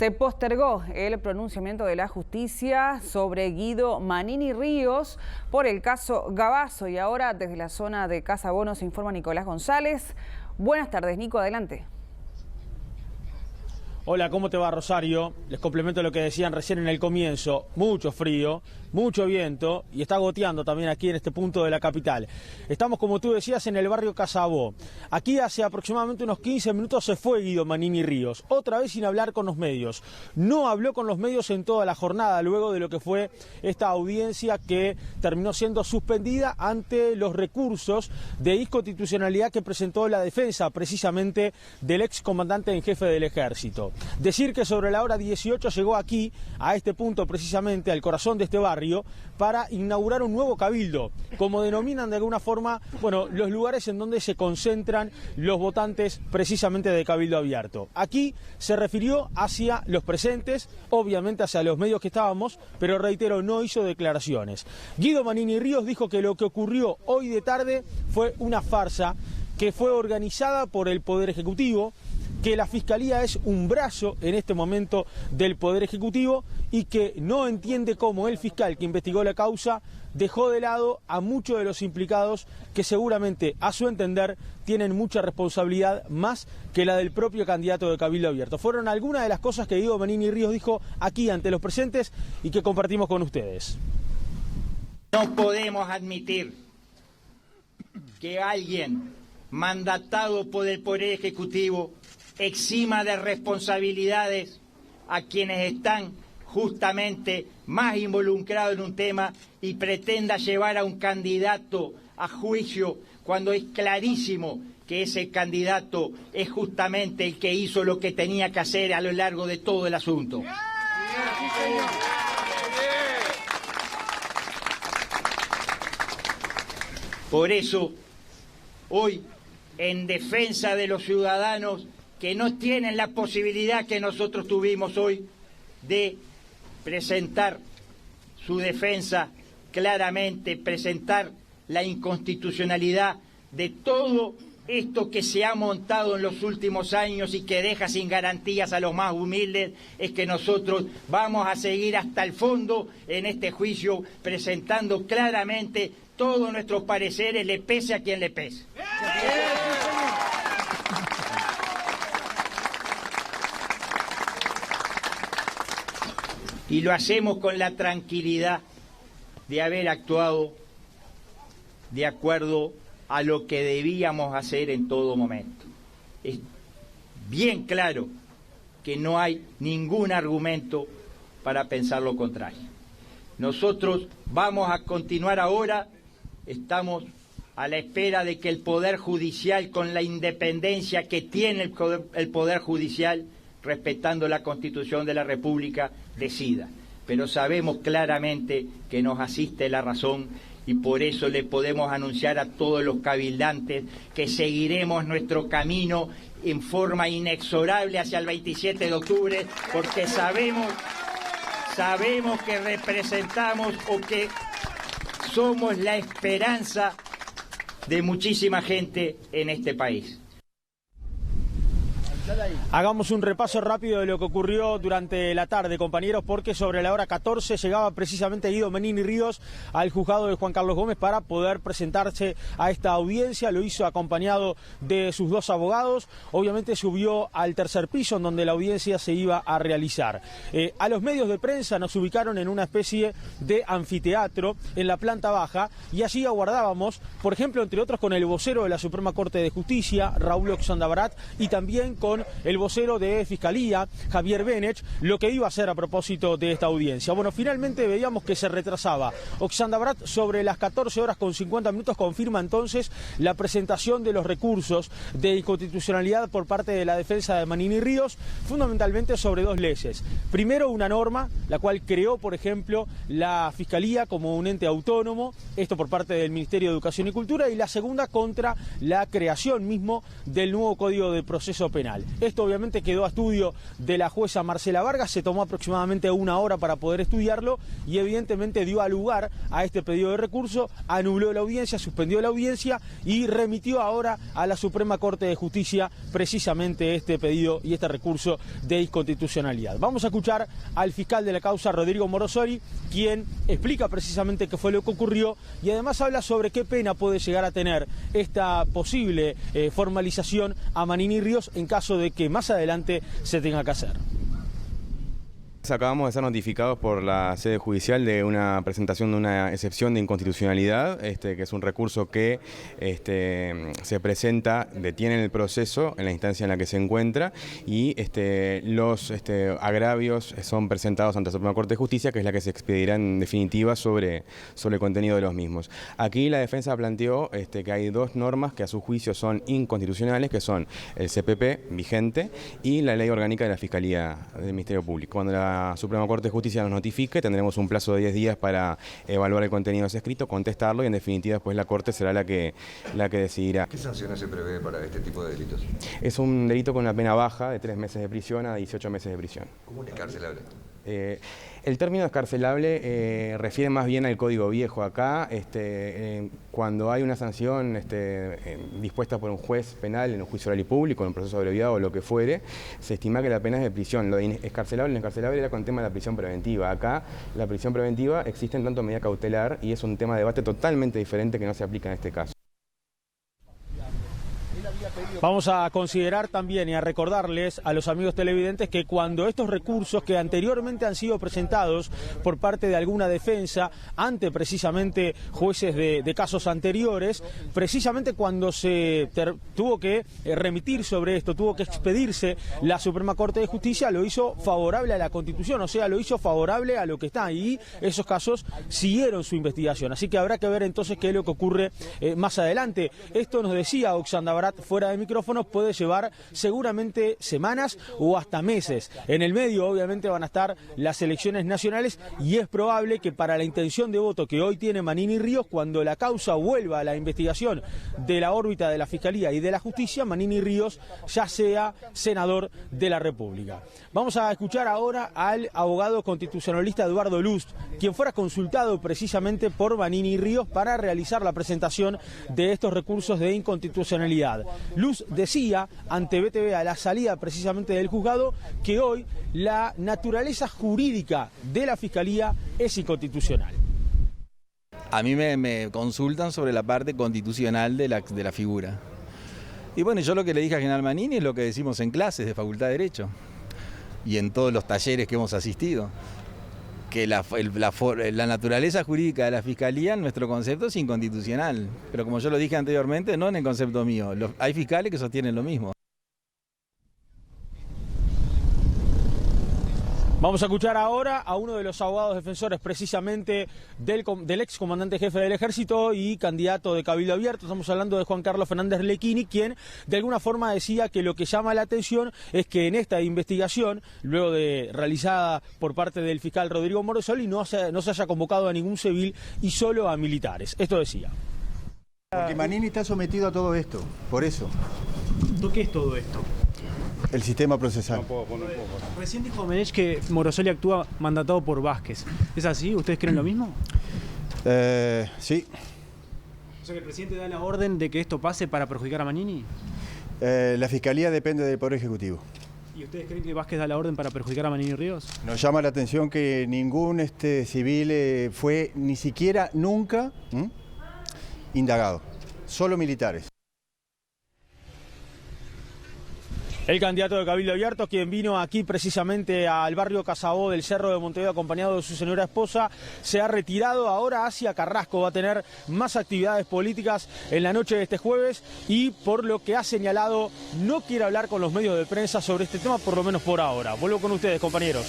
Se postergó el pronunciamiento de la justicia sobre Guido Manini Ríos por el caso Gavazo. Y ahora desde la zona de Casa Bono se informa Nicolás González. Buenas tardes, Nico, adelante. Hola, ¿cómo te va, Rosario? Les complemento lo que decían recién en el comienzo. Mucho frío, mucho viento y está goteando también aquí en este punto de la capital. Estamos, como tú decías, en el barrio Casabó. Aquí hace aproximadamente unos 15 minutos se fue Guido Manini Ríos, otra vez sin hablar con los medios. No habló con los medios en toda la jornada, luego de lo que fue esta audiencia que terminó siendo suspendida ante los recursos de inconstitucionalidad que presentó la defensa precisamente del excomandante en jefe del ejército. Decir que sobre la hora 18 llegó aquí, a este punto precisamente, al corazón de este barrio, para inaugurar un nuevo cabildo, como denominan de alguna forma, bueno, los lugares en donde se concentran los votantes precisamente de Cabildo Abierto. Aquí se refirió hacia los presentes, obviamente hacia los medios que estábamos, pero reitero, no hizo declaraciones. Guido Manini Ríos dijo que lo que ocurrió hoy de tarde fue una farsa que fue organizada por el Poder Ejecutivo, que la Fiscalía es un brazo en este momento del Poder Ejecutivo y que no entiende cómo el fiscal que investigó la causa dejó de lado a muchos de los implicados que seguramente, a su entender, tienen mucha responsabilidad más que la del propio candidato de Cabildo Abierto. Fueron algunas de las cosas que Guido Manini Ríos dijo aquí ante los presentes y que compartimos con ustedes. No podemos admitir que alguien mandatado por el Poder Ejecutivo exima de responsabilidades a quienes están justamente más involucrados en un tema y pretenda llevar a un candidato a juicio cuando es clarísimo que ese candidato es justamente el que hizo lo que tenía que hacer a lo largo de todo el asunto. Por eso, hoy, en defensa de los ciudadanos que no tienen la posibilidad que nosotros tuvimos hoy de presentar su defensa claramente, presentar la inconstitucionalidad de todo esto que se ha montado en los últimos años y que deja sin garantías a los más humildes, es que nosotros vamos a seguir hasta el fondo en este juicio presentando claramente todos nuestros pareceres, le pese a quien le pese. Y lo hacemos con la tranquilidad de haber actuado de acuerdo a lo que debíamos hacer en todo momento. Es bien claro que no hay ningún argumento para pensar lo contrario. Nosotros vamos a continuar ahora, estamos a la espera de que el Poder Judicial, con la independencia que tiene el Poder Judicial, respetando la Constitución de la República, decida. Pero sabemos claramente que nos asiste la razón y por eso le podemos anunciar a todos los cabildantes que seguiremos nuestro camino en forma inexorable hacia el 27 de octubre, porque sabemos que representamos o que somos la esperanza de muchísima gente en este país. Hagamos un repaso rápido de lo que ocurrió durante la tarde, compañeros, porque sobre la hora 14 llegaba precisamente Guido Manini Ríos al juzgado de Juan Carlos Gómez para poder presentarse a esta audiencia. Lo hizo acompañado de sus dos abogados. Obviamente subió al tercer piso en donde la audiencia se iba a realizar. A los medios de prensa nos ubicaron en una especie de anfiteatro en la planta baja y allí aguardábamos, por ejemplo, entre otros, con el vocero de la Suprema Corte de Justicia, Raúl Oxandabarat, y también con el vocero de Fiscalía, Javier Benech, lo que iba a hacer a propósito de esta audiencia. Bueno, finalmente veíamos que se retrasaba. Oxandabarat sobre las 14 horas con 50 minutos confirma entonces la presentación de los recursos de inconstitucionalidad por parte de la defensa de Manini Ríos, fundamentalmente sobre dos leyes. Primero, una norma, la cual creó, por ejemplo, la Fiscalía como un ente autónomo, esto por parte del Ministerio de Educación y Cultura, y la segunda contra la creación mismo del nuevo Código de Proceso Penal. penal. Esto obviamente quedó a estudio de la jueza Marcela Vargas, se tomó aproximadamente 1 hora para poder estudiarlo y evidentemente dio lugar a este pedido de recurso, anuló la audiencia, suspendió la audiencia y remitió ahora a la Suprema Corte de Justicia precisamente este pedido y este recurso de inconstitucionalidad. Vamos a escuchar al fiscal de la causa, Rodrigo Morosoli, quien explica precisamente qué fue lo que ocurrió y además habla sobre qué pena puede llegar a tener esta posible formalización a Manini Ríos en caso de que más adelante se tenga que hacer. Acabamos de ser notificados por la sede judicial de una presentación de una excepción de inconstitucionalidad, que es un recurso que se presenta, detiene el proceso en la instancia en la que se encuentra y los agravios son presentados ante la Suprema Corte de Justicia, que es la que se expedirá en definitiva sobre el contenido de los mismos. Aquí la defensa planteó que hay 2 normas que a su juicio son inconstitucionales, que son el CPP vigente y la Ley Orgánica de la Fiscalía del Ministerio Público. Cuando la Suprema Corte de Justicia nos notifique, tendremos un plazo de 10 días para evaluar el contenido de ese escrito, contestarlo y en definitiva después la Corte será la que decidirá. ¿Qué sanciones se prevé para este tipo de delitos? Es un delito con una pena baja de 3 meses de prisión a 18 meses de prisión. ¿Cómo es escarcelable? El término escarcelable refiere más bien al Código Viejo. Acá, cuando hay una sanción dispuesta por un juez penal en un juicio oral y público, en un proceso abreviado o lo que fuere, se estima que la pena es de prisión. Lo de escarcelable era con el tema de la prisión preventiva. Acá, la prisión preventiva existe en tanto medida cautelar y es un tema de debate totalmente diferente que no se aplica en este caso. Vamos a considerar también y a recordarles a los amigos televidentes que cuando estos recursos que anteriormente han sido presentados por parte de alguna defensa ante precisamente jueces de casos anteriores, precisamente cuando se tuvo que remitir sobre esto, tuvo que expedirse, la Suprema Corte de Justicia lo hizo favorable a la Constitución, o sea, lo hizo favorable a lo que está y esos casos siguieron su investigación. Así que habrá que ver entonces qué es lo que ocurre más adelante. Esto nos decía Oxanda Barat fuera de micrófonos, puede llevar seguramente semanas o hasta meses. En el medio obviamente van a estar las elecciones nacionales y es probable que para la intención de voto que hoy tiene Manini Ríos, cuando la causa vuelva a la investigación de la órbita de la Fiscalía y de la Justicia, Manini Ríos ya sea senador de la República. Vamos a escuchar ahora al abogado constitucionalista Eduardo Lust, quien fuera consultado precisamente por Manini Ríos para realizar la presentación de estos recursos de inconstitucionalidad. Lust decía ante BTV a la salida precisamente del juzgado que hoy la naturaleza jurídica de la Fiscalía es inconstitucional. A mí me consultan sobre la parte constitucional de la figura. Y bueno, yo lo que le dije a General Manini es lo que decimos en clases de Facultad de Derecho y en todos los talleres que hemos asistido, que la naturaleza jurídica de la Fiscalía en nuestro concepto es inconstitucional. Pero como yo lo dije anteriormente, no en el concepto mío. Hay fiscales que sostienen lo mismo. Vamos a escuchar ahora a uno de los abogados defensores precisamente del ex comandante jefe del Ejército y candidato de Cabildo Abierto. Estamos hablando de Juan Carlos Fernández Lequini, quien de alguna forma decía que lo que llama la atención es que en esta investigación, luego de realizada por parte del fiscal Rodrigo Morosoli, no se haya convocado a ningún civil y solo a militares. Esto decía. Porque Manini está sometido a todo esto, por eso. ¿Qué es todo esto? El sistema procesal. Recién dijo Menech que Morosoli actúa mandatado por Vázquez. ¿Es así? ¿Ustedes creen lo mismo? Sí. O sea que el presidente da la orden de que esto pase para perjudicar a Manini. La Fiscalía depende del Poder Ejecutivo. ¿Y ustedes creen que Vázquez da la orden para perjudicar a Manini Ríos? Nos llama la atención que ningún civil fue ni siquiera nunca indagado. Solo militares. El candidato de Cabildo Abierto, quien vino aquí precisamente al barrio Casabó del Cerro de Montevideo acompañado de su señora esposa, se ha retirado ahora hacia Carrasco. Va a tener más actividades políticas en la noche de este jueves y por lo que ha señalado no quiere hablar con los medios de prensa sobre este tema, por lo menos por ahora. Vuelvo con ustedes, compañeros.